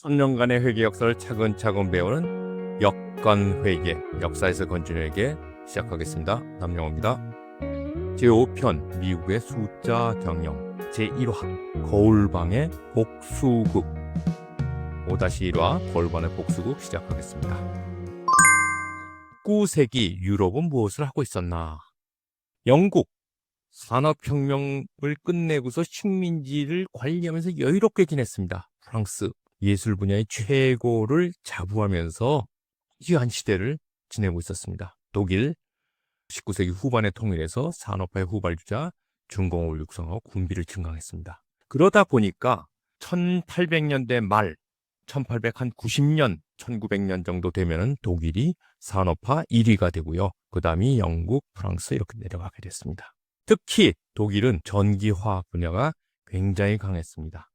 천년간의 회계 역사를 차근차근 배우는 역간회계, 역사에서 건진회계 시작하겠습니다. 남영호입니다. 제5편 미국의 숫자 경영 제1화 거울방의 복수국 5-1화 거울방의 복수국 시작하겠습니다. 19세기 유럽은 무엇을 하고 있었나? 영국 산업혁명을 끝내고서 식민지를 관리하면서 여유롭게 지냈습니다. 프랑스 예술 분야의 최고를 자부하면서 화려한 시대를 지내고 있었습니다. 독일 19세기 후반에 통일해서 산업화의 후발주자, 중공업을 육성하고 군비를 증강했습니다. 그러다 보니까 1800년대 말 1890년, 1900년 정도 되면은 독일이 산업화 1위가 되고요. 그 다음이 영국, 프랑스 이렇게 내려가게 됐습니다. 특히 독일은 전기화학 분야가 굉장히 강했습니다.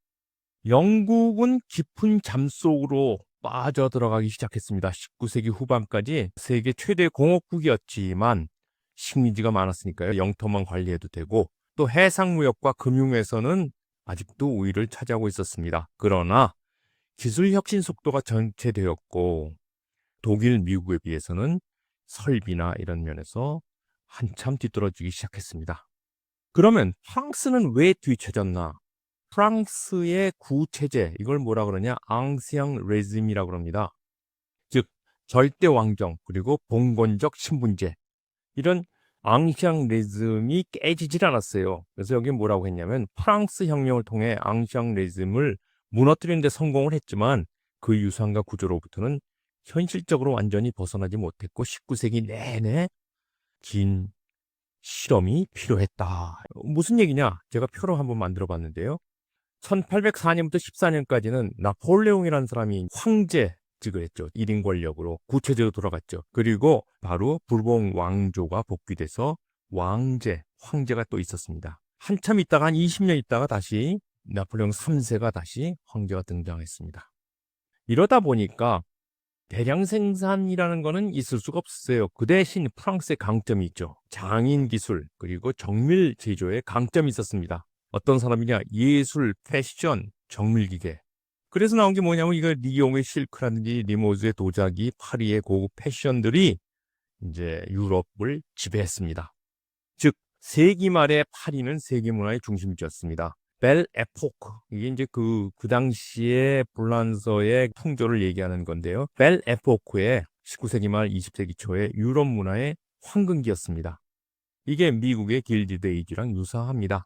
영국은 깊은 잠 속으로 빠져들어가기 시작했습니다. 19세기 후반까지 세계 최대 공업국이었지만 식민지가 많았으니까요. 영토만 관리해도 되고 또 해상무역과 금융에서는 아직도 우위를 차지하고 있었습니다. 그러나 기술 혁신 속도가 정체되었고 독일, 미국에 비해서는 설비나 이런 면에서 한참 뒤떨어지기 시작했습니다. 그러면 프랑스는 왜 뒤처졌나? 프랑스의 구체제, 이걸 뭐라 그러냐? 앙시앙 레짐이라고 합니다. 즉 절대 왕정 그리고 봉건적 신분제, 이런 앙시앙 레즘이 깨지질 않았어요. 그래서 여기 뭐라고 했냐면 프랑스 혁명을 통해 앙시앙 레즘을 무너뜨리는 데 성공을 했지만 그 유산과 구조로부터는 현실적으로 완전히 벗어나지 못했고 19세기 내내 긴 실험이 필요했다. 무슨 얘기냐? 제가 표로 한번 만들어 봤는데요. 1804년부터 14년까지는 나폴레옹이라는 사람이 황제직을 했죠. 1인 권력으로 구체제로 돌아갔죠. 그리고 바로 부르봉 왕조가 복귀돼서 황제가 또 있었습니다. 한참 있다가 한 20년 있다가 다시 나폴레옹 3세가 다시 황제가 등장했습니다. 이러다 보니까 대량 생산이라는 거는 있을 수가 없어요. 그 대신 프랑스의 강점이 있죠. 장인 기술 그리고 정밀 제조에 강점이 있었습니다. 어떤 사람이냐? 예술, 패션, 정밀기계. 그래서 나온 게 뭐냐면 이거 리옹의 실크라든지 리모즈의 도자기, 파리의 고급 패션들이 이제 유럽을 지배했습니다. 즉 세기 말에 파리는 세계 문화의 중심지였습니다. 벨 에포크, 이게 이제 그 당시의 불란서의 풍조를 얘기하는 건데요. 벨 에포크의 19세기 말 20세기 초의 유럽 문화의 황금기였습니다. 이게 미국의 길디드 에이지랑 유사합니다.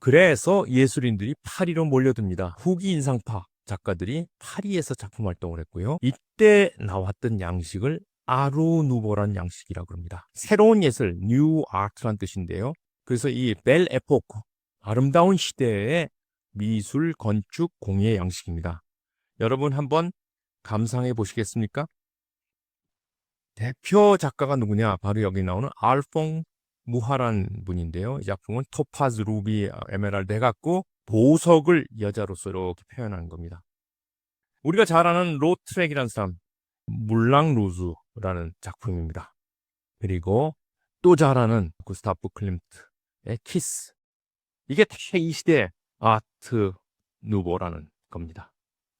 그래서 예술인들이 파리로 몰려듭니다. 후기 인상파 작가들이 파리에서 작품 활동을 했고요. 이때 나왔던 양식을 아르누보라는 양식이라고 합니다. 새로운 예술, 뉴 아트란 뜻인데요. 그래서 이 벨 에포크, 아름다운 시대의 미술, 건축, 공예 양식입니다. 여러분 한번 감상해 보시겠습니까? 대표 작가가 누구냐? 바로 여기 나오는 알퐁 무하란 분인데요. 이 작품은 토파즈, 루비, 에메랄드 해갖고 보석을 여자로서 이렇게 표현한 겁니다. 우리가 잘 아는 로트렉이라는 사람, 물랑 루즈라는 작품입니다. 그리고 또 잘 아는 구스타프 클림트의 키스. 이게 이 시대의 아트 누보라는 겁니다.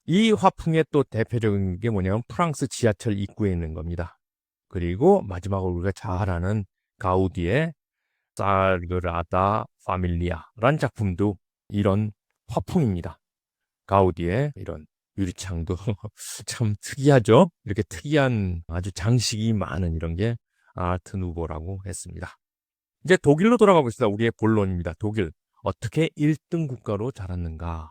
이 화풍의 또 대표적인 게 뭐냐면 프랑스 지하철 입구에 있는 겁니다. 그리고 마지막으로 우리가 잘 아는 가우디의 사그라다 파밀리아라는 작품도 이런 화풍입니다. 가우디의 이런 유리창도 참 특이하죠. 이렇게 특이한 아주 장식이 많은 이런 게 아트 누보라고 했습니다. 이제 독일로 돌아가 봅시다. 우리의 본론입니다. 독일 어떻게 1등 국가로 자랐는가?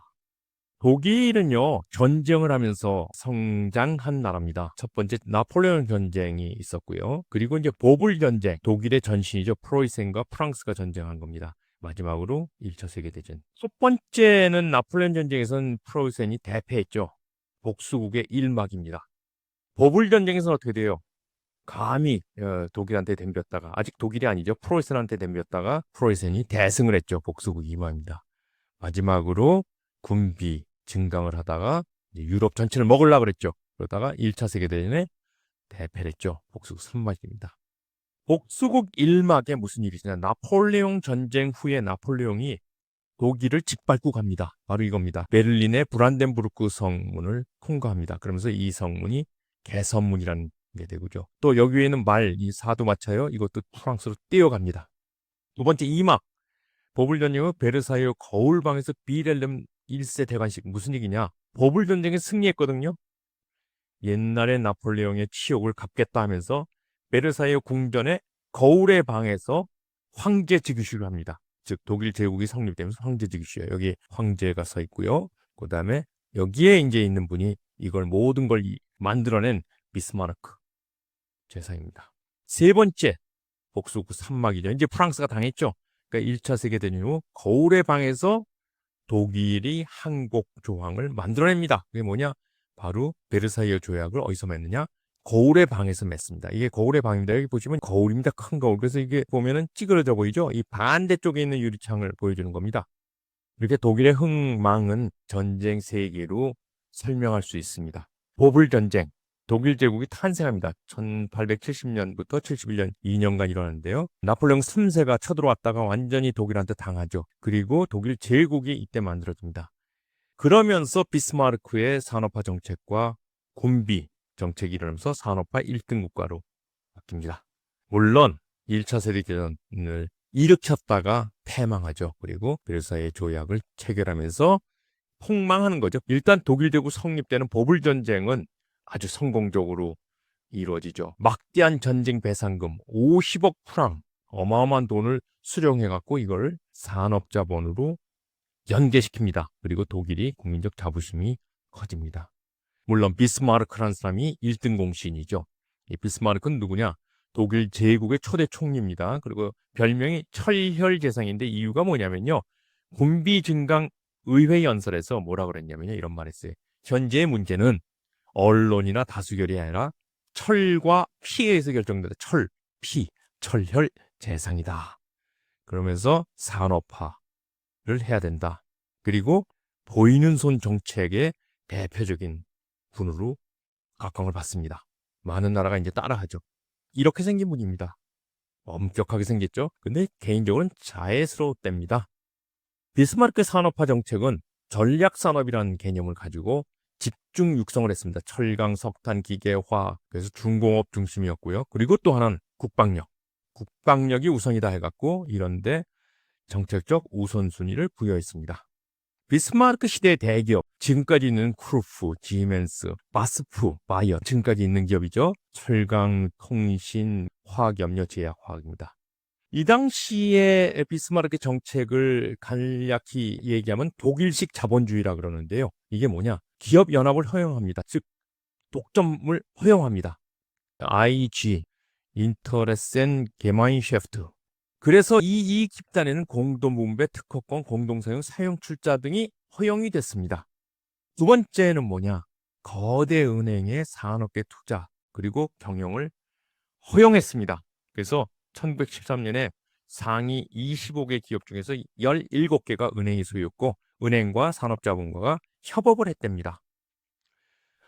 독일은요, 전쟁을 하면서 성장한 나라입니다. 첫 번째, 나폴레옹 전쟁이 있었고요. 그리고 이제 보불 전쟁, 독일의 전신이죠. 프로이센과 프랑스가 전쟁한 겁니다. 마지막으로 1차 세계대전. 첫 번째는 나폴레옹 전쟁에서는 프로이센이 대패했죠. 복수국의 1막입니다. 보불 전쟁에서는 어떻게 돼요? 감히 독일한테 덤볐다가, 아직 독일이 아니죠. 프로이센한테 덤볐다가 프로이센이 대승을 했죠. 복수국 2막입니다. 마지막으로 군비 증강을 하다가 유럽 전체를 먹으려고 그랬죠. 그러다가 1차 세계대전에 대패를 했죠. 복수국 3막입니다. 복수국 1막에 무슨 일이 있냐? 나폴레옹 전쟁 후에 나폴레옹이 독일을 짓밟고 갑니다. 바로 이겁니다. 베를린의 브란덴부르크 성문을 통과합니다. 그러면서 이 성문이 개선문이라는 게 되고요. 또 여기에는 이 사도마차요. 이것도 프랑스로 뛰어갑니다. 두 번째 이막 보불전쟁은 베르사유 거울방에서 비렐름 1세 대관식. 무슨 얘기냐? 보불전쟁에 승리했거든요. 옛날에 나폴레옹의 치욕을 갚겠다 하면서 베르사유 궁전의 거울의 방에서 황제 즉위식을 합니다. 즉 독일 제국이 성립되면서 황제 즉위식이에요. 여기 황제가 서 있고요. 그 다음에 여기에 이제 있는 분이 이걸 모든 걸 만들어낸 비스마르크 제사입니다. 세 번째 복수국 산막이죠. 이제 프랑스가 당했죠. 그러니까 1차 세계대전 후 거울의 방에서 독일이 한국 조항을 만들어냅니다. 그게 뭐냐? 바로 베르사유 조약을 어디서 맺느냐? 거울의 방에서 맺습니다. 이게 거울의 방입니다. 여기 보시면 거울입니다. 큰 거울. 그래서 이게 보면은 찌그러져 보이죠? 이 반대쪽에 있는 유리창을 보여주는 겁니다. 이렇게 독일의 흥망은 전쟁 세계로 설명할 수 있습니다. 보불전쟁. 독일 제국이 탄생합니다. 1870년부터 71년 2년간 일어났는데요. 나폴레옹 3세가 쳐들어왔다가 완전히 독일한테 당하죠. 그리고 독일 제국이 이때 만들어집니다. 그러면서 비스마르크의 산업화 정책과 군비 정책이 일어나면서 산업화 1등 국가로 바뀝니다. 물론 1차 세계대전을 일으켰다가 패망하죠. 그리고 베르사유의 조약을 체결하면서 폭망하는 거죠. 일단 독일 제국 성립되는 보불전쟁은 아주 성공적으로 이루어지죠. 막대한 전쟁 배상금 50억 프랑, 어마어마한 돈을 수령해갖고 이걸 산업자본으로 연계시킵니다. 그리고 독일이 국민적 자부심이 커집니다. 물론 비스마르크라는 사람이 1등 공신이죠. 이 비스마르크는 누구냐? 독일 제국의 초대 총리입니다. 그리고 별명이 철혈제상인데 이유가 뭐냐면요. 군비 증강 의회 연설에서 뭐라 그랬냐면요. 이런 말 했어요. 현재의 문제는 언론이나 다수결이 아니라 철과 피에 의해서 결정된다. 철, 피, 철혈 재상이다. 그러면서 산업화를 해야 된다. 그리고 보이는 손 정책의 대표적인 분으로 각광을 받습니다. 많은 나라가 이제 따라하죠. 이렇게 생긴 분입니다. 엄격하게 생겼죠. 근데 개인적으로는 자애스러웠답니다. 비스마르크 산업화 정책은 전략산업이라는 개념을 가지고 집중 육성을 했습니다. 철강, 석탄, 기계, 화학. 그래서 중공업 중심이었고요. 그리고 또 하나는 국방력. 국방력이 우선이다 해갖고 이런데 정책적 우선순위를 부여했습니다. 비스마르크 시대의 대기업, 지금까지 있는 크루프, 지멘스, 바스프, 바이어, 지금까지 있는 기업이죠. 철강, 통신, 화학염료, 제약화학입니다. 이 당시에 비스마르크 정책을 간략히 얘기하면 독일식 자본주의라 그러는데요. 이게 뭐냐? 기업 연합을 허용합니다. 즉 독점을 허용합니다. IG, 인터레센 게마인셰프트. 그래서 이 이익 집단에는 공동분배, 특허권, 공동사용, 사용 출자 등이 허용이 됐습니다. 두 번째는 뭐냐? 거대 은행의 산업계 투자 그리고 경영을 허용했습니다. 그래서 1913년에 상위 25개 기업 중에서 17개가 은행이 소유했고 은행과 산업자본가가 협업을 했답니다.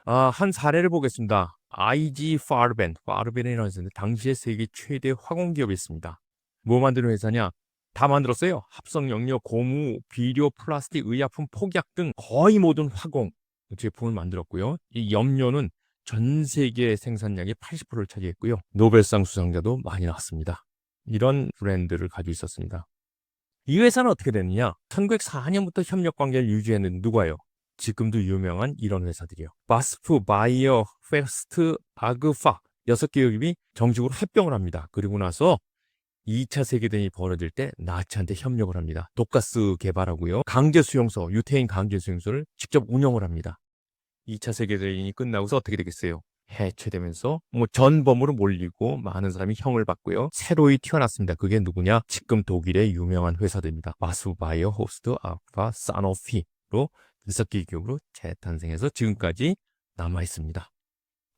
한 사례를 보겠습니다. IG 파르벤이라는 회사인데 당시에 세계 최대 화공기업이었습니다. 뭐 만드는 회사냐? 다 만들었어요. 합성 영역, 고무, 비료, 플라스틱, 의약품, 폭약 등 거의 모든 화공 제품을 만들었고요. 이 염료는 전 세계 생산량의 80%를 차지했고요. 노벨상 수상자도 많이 나왔습니다. 이런 브랜드를 가지고 있었습니다. 이 회사는 어떻게 됐느냐? 1904년부터 협력 관계를 유지했는 누가요? 지금도 유명한 이런 회사들이요. 바스프, 바이어, 페스트, 아그파 6개 기업이 정식으로 합병을 합니다. 그리고 나서 2차 세계대전이 벌어질 때 나치한테 협력을 합니다. 독가스 개발하고요. 강제 수용소, 유태인 강제 수용소를 직접 운영을 합니다. 2차 세계대전이 끝나고서 어떻게 되겠어요? 해체되면서 전범으로 몰리고 많은 사람이 형을 받고요. 새로이 튀어났습니다. 그게 누구냐? 지금 독일의 유명한 회사들입니다. 바스, 바이어, 호스트, 아파, 사노피로 6개 기업으로 재탄생해서 지금까지 남아 있습니다.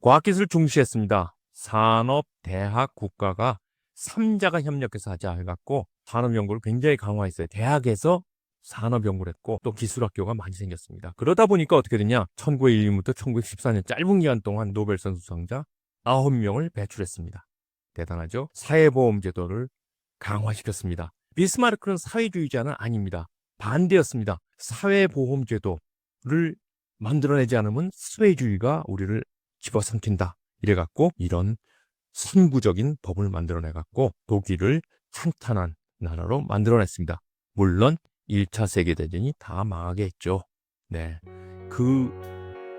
과학기술 중시했습니다. 산업, 대학, 국가가 3자가 협력해서 하자 해갖고 산업연구를 굉장히 강화했어요. 대학에서 산업연구를 했고 또 기술학교가 많이 생겼습니다. 그러다 보니까 어떻게 되냐? 1901년부터 1914년 짧은 기간 동안 노벨상 수상자 9명을 배출했습니다. 대단하죠? 사회보험 제도를 강화시켰습니다. 비스마르크는 사회주의자는 아닙니다. 반대였습니다. 사회보험제도를 만들어내지 않으면 사회주의가 우리를 집어삼킨다. 이래갖고 이런 선구적인 법을 만들어내갖고 독일을 탄탄한 나라로 만들어냈습니다. 물론 1차 세계대전이 다 망하게 했죠. 네, 그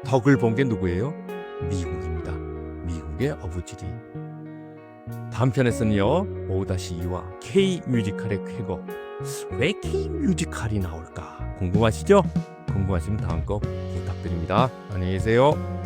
덕을 본 게 누구예요? 미국입니다. 미국의 어부지리. 다음 편에서는요, 5-2와 K-뮤지컬의 쾌거. 왜 K-뮤지컬이 나올까? 궁금하시죠? 궁금하시면 다음 거 부탁드립니다. 안녕히 계세요.